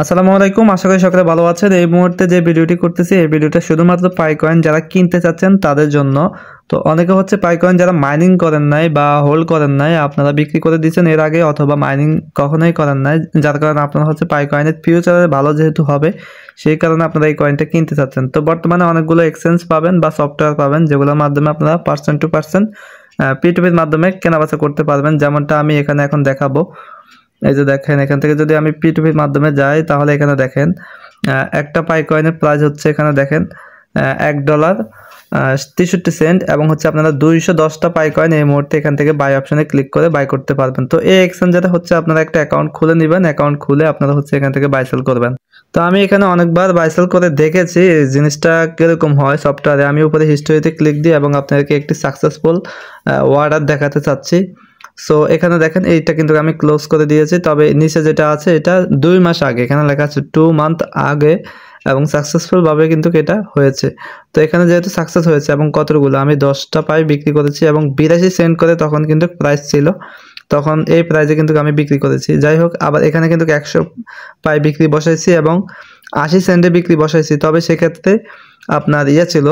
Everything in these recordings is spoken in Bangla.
আসসালামু আলাইকুম, আশা করি সকলে ভালো আছেন। এই মুহূর্তে যে ভিডিওটি করতেছি এই ভিডিওটা শুধুমাত্র পাইকয়েন যারা কিনতে চাচ্ছেন তাদের জন্য। তো অনেকে হচ্ছে পাইকয়েন যারা মাইনিং করেন নাই বা হোল্ড করেন নাই, আপনারা বিক্রি করে দিয়েছেন এর আগে, অথবা মাইনিং কখনোই করেন নাই, যার কারণে আপনারা হচ্ছে পাইকয়েনের ফিউচারে ভালো যেহেতু হবে সেই কারণে আপনারা এই কয়েনটা কিনতে চাচ্ছেন। তো বর্তমানে অনেকগুলো এক্সচেঞ্জ পাবেন বা সফটওয়্যার পাবেন যেগুলোর মাধ্যমে আপনারা পার্সেন্ট টু পার্সেন্ট P2P মাধ্যমে কেনাবেচা করতে পারবেন, যেমনটা আমি এখানে এখন দেখাবো। এই যে দেখেন, এখান থেকে যদি আমি P2P মাধ্যমে যাই তাহলে এখানে দেখেন একটা পাইকয়েনের প্রাইস হচ্ছে, এখানে দেখেন $1 63 এবং হচ্ছে আপনারা 210টা পাইকয়েন এই মুহূর্তে এখান থেকে বাই অপশনে ক্লিক করে বাই করতে পারবেন। তো এই এক্সচেঞ্জে হচ্ছে আপনারা একটা অ্যাকাউন্ট খুলে নেবেন, অ্যাকাউন্ট খুলে আপনারা হচ্ছে এখান থেকে বাই সেল করবেন। তো আমি এখানে অনেকবার বাই সেল করে দেখেছি জিনিসটা কিরকম হয় সফটওয়্যারে। আমি উপরে হিস্টোরিতে ক্লিক দিই এবং আপনাদেরকে একটি সাকসেসফুল অর্ডার দেখাতে চাচ্ছি। সো এখানে দেখেন এইটা কিন্তু আমি ক্লোজ করে দিয়েছি, তবে নিচে যেটা আছে এটা 2 মাস আগে, এখানে লেখা আছে 2 মান্থ আগে এবং সাকসেসফুল ভাবে কিন্তু এটা হয়েছে। তো এখানে যেহেতু সাকসেস হয়েছে এবং কতগুলো আমি 10টা পাই বিক্রি করেছি এবং 82 সেন্ট করে তখন কিন্তু প্রাইস ছিল, তখন এই প্রাইসে কিন্তু আমি বিক্রি করেছি। যাই হোক, আবার এখানে কিন্তু 100 পাই বিক্রি বসাইছি এবং 80 সেন্টে বিক্রি বসাইছি, তবে সেক্ষেত্রে আপনার ছিল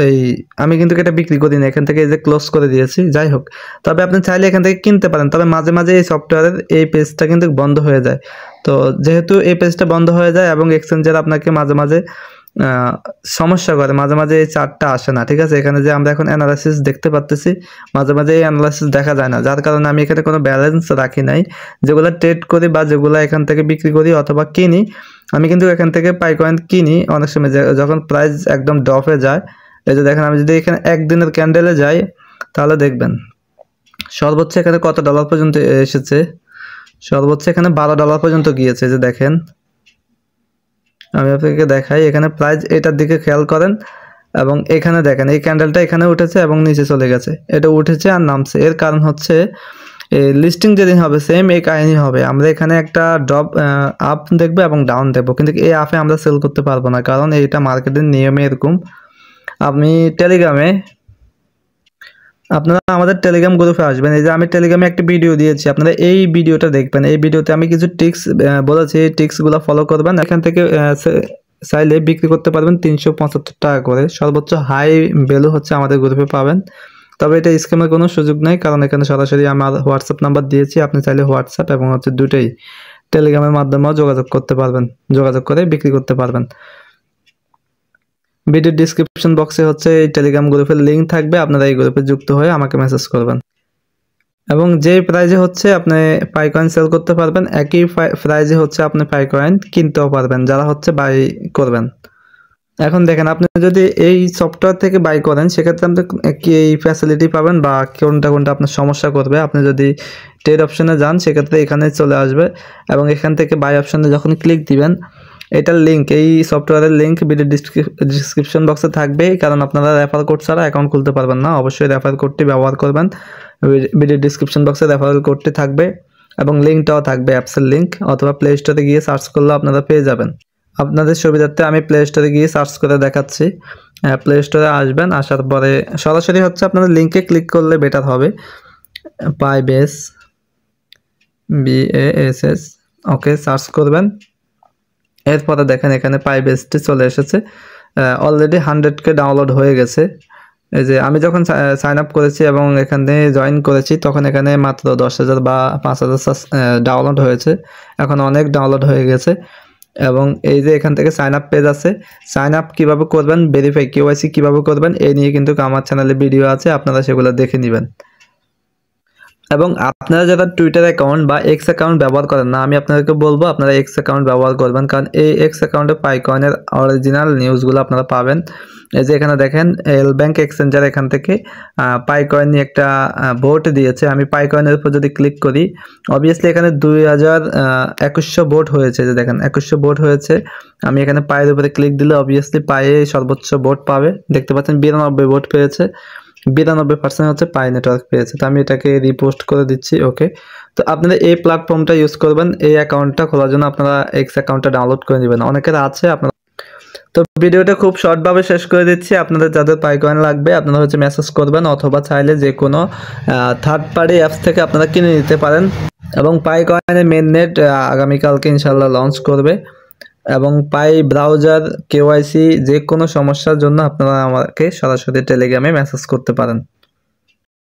এই, আমি কিন্তু এটা বিক্রি করি না, এখান থেকে এই যে ক্লোজ করে দিয়েছি। যাই হোক, তবে আপনি চাইলে এখান থেকে কিনতে পারেন, তবে মাঝে মাঝে এই সফটওয়্যারের এই পেজটা কিন্তু বন্ধ হয়ে যায়। তো যেহেতু এই পেজটা বন্ধ হয়ে যায় এবং এক্সচেঞ্জার আপনাকে মাঝে মাঝে সমস্যা করে, মাঝে মাঝে এই চার্টটা আসে না, ঠিক আছে। এখানে যে আমরা এখন অ্যানালাইসিস দেখতে পাচ্তেছি, মাঝে মাঝে এই অ্যানালাইসিস দেখা যায় না, যার কারণে আমি এখানে কোনো ব্যালেন্স রাখি নাই। যেগুলো ট্রেড করি বা যেগুলো এখান থেকে বিক্রি করি অথবা কিনি, আমি কিন্তু এখান থেকে পাইকয়েন কিনি অনেক সময় যখন প্রাইস একদম ড্রপে যায়। এই যে দেখেন, আমি যদি এখানে একদিনের ক্যান্ডেলে যাই তাহলে দেখবেন সর্বোচ্চ এখানে কত ডলার পর্যন্ত এসেছে। সর্বোচ্চ এখানে $12 পর্যন্ত গিয়েছে। যে দেখেন, আমি আপনাকে দেখাই, এখানে প্রাইস এটার দিকে খেয়াল করেন এবং এখানে দেখেন এই ক্যান্ডেলটা এখানে উঠেছে এবং নিচে চলে গেছে, এটা উঠেছে আর নামছে। এর কারণ হচ্ছে লিস্টিং যেদিন হবে সেম এই কাহিনী হবে, আমরা এখানে একটা ড্রপ আপ দেখবো এবং ডাউন দেখবো, কিন্তু এই আপে আমরা সেল করতে পারবো না, কারণ এইটা মার্কেটের নিয়মে এরকম। আপনি টেলিগ্রামে, আপনারা আমাদের টেলিগ্রাম গ্রুপে আসবেন। এই যে আমি টেলিগ্রামে একটা ভিডিও দিয়েছি, আপনারা এই ভিডিওটা দেখবেন। এই ভিডিওতে আমি কিছু টিক্স বলেছি, এই টিক্সগুলো ফলো করবেন। এখান থেকে চাইলে বিক্রি করতে পারবেন 375 টাকা করে, সর্বোচ্চ হাই ভ্যালু হচ্ছে আমাদের গ্রুপে পাবেন। তবে এটা স্ক্যামের কোনো সুযোগ নেই, কারণ এখানে সরাসরি আমার হোয়াটসঅ্যাপ নাম্বার দিয়েছি, আপনি চাইলে হোয়াটসঅ্যাপ এবং হচ্ছে দুটোই টেলিগ্রামের মাধ্যমেও যোগাযোগ করতে পারবেন, যোগাযোগ করে বিক্রি করতে পারবেন। ভিডিও ডিসক্রিপশন বক্সে হচ্ছে এই টেলিগ্রাম গ্রুপের লিঙ্ক থাকবে, আপনারা এই গ্রুপে যুক্ত হয়ে আমাকে মেসেজ করবেন এবং যে প্রাইজে হচ্ছে আপনি পাইকয়েন সেল করতে পারবেন একই প্রাইজে হচ্ছে আপনি পাইকয়েন কিনতেও পারবেন যারা হচ্ছে বাই করবেন। এখন দেখেন, আপনি যদি এই সফটওয়্যার থেকে বাই করেন সেক্ষেত্রে আপনি কি এই ফ্যাসিলিটি পাবেন বা কোনটা কোনটা আপনার সমস্যা করবে। আপনি যদি ট্রেড অপশনে যান সেক্ষেত্রে এখানে চলে আসবে এবং এখান থেকে বাই অপশনে যখন ক্লিক দিবেন, এটার লিঙ্ক, এই সফটওয়্যারের লিঙ্ক ভিডিও ডিসক্রিপশন বক্সে থাকবে, কারণ আপনারা রেফার কোড ছাড়া অ্যাকাউন্ট খুলতে পারবেন না। অবশ্যই রেফার কোডটি ব্যবহার করবেন। ভিডিও ডিসক্রিপশন বক্সে রেফারেল কোডটি থাকবে এবং লিঙ্কটাও থাকবে, অ্যাপসের লিঙ্ক, অথবা প্লে স্টোরে গিয়ে সার্চ করলে আপনারা পেয়ে যাবেন। আপনাদের সুবিধার্থে আমি প্লে স্টোরে গিয়ে সার্চ করে দেখাচ্ছি। প্লে স্টোরে আসবেন, আসার পরে সরাসরি হচ্ছে আপনাদের লিঙ্কে ক্লিক করলে বেটার হবে। পাইবেস, BASS, ওকে সার্চ করবেন। এরপরে দেখেন এখানে পাইবেসটি চলে এসেছে, অলরেডি 100K ডাউনলোড হয়ে গেছে। এই যে আমি যখন সাইন আপ করেছি এবং এখানে জয়েন করেছি তখন এখানে মাত্র 10,000 বা 5,000 ডাউনলোড হয়েছে, এখন অনেক ডাউনলোড হয়ে গেছে। এবং এই যে এখান থেকে সাইন আপ পেজ আছে, সাইন আপ কীভাবে করবেন, ভেরিফাই KYC কীভাবে করবেন, এই নিয়ে কিন্তু আমার চ্যানেলে ভিডিও আছে, আপনারা সেগুলো দেখে নেবেন। এবং আপনারা যারা টুইটার অ্যাকাউন্ট বা এক্স অ্যাকাউন্ট ব্যবহার করেন না, আমি আপনাদেরকে বলবো আপনারা এক্স অ্যাকাউন্ট ব্যবহার করবেন, কারণ এই এক্স অ্যাকাউন্টে পাইকয়েনের অরিজিনাল নিউজগুলো আপনারা পাবেন। এই যে এখানে দেখেন এল ব্যাংক এক্সচেঞ্জার এখান থেকে পাইকয়েন নিয়ে একটা ভোট দিয়েছে। আমি পাইকয়েনের উপর যদি ক্লিক করি, অবভিয়াসলি এখানে 2100 ভোট হয়েছে। যে দেখেন 2100 ভোট হয়েছে, আমি এখানে পায়ের উপরে ক্লিক দিলে অবভিয়াসলি পায়ে সর্বোচ্চ ভোট পাবে, দেখতে পাচ্ছেন 92 ভোট পেয়েছে, 92% হচ্ছে পাই নেটওয়ার্ক পেয়েছে। তো আমি এটাকে রিপোস্ট করে দিচ্ছি, ওকে। তো আপনারা এই প্ল্যাটফর্মটা ইউজ করবেন, এই অ্যাকাউন্টটা খোলার জন্য আপনারা এক্স অ্যাকাউন্টটা ডাউনলোড করে নেবেন, অনেকের আছে আপনারা। তো ভিডিওটা খুব শর্টভাবে শেষ করে দিচ্ছি। আপনাদের যাদের পাইকয়েন লাগবে আপনারা হচ্ছে মেসেজ করবেন, অথবা চাইলে যে কোনো থার্ড পার্টি অ্যাপস থেকে আপনারা কিনে নিতে পারেন। এবং পাইকয়েনের মেন নেট আগামীকালকে ইনশাল্লাহ লঞ্চ করবে। এবং পাই ব্রাউজার কেওয়াইসি যে কোনো সমস্যার জন্য আপনারা আমাকে সরাসরি টেলিগ্রামে মেসেজ করতে পারেন।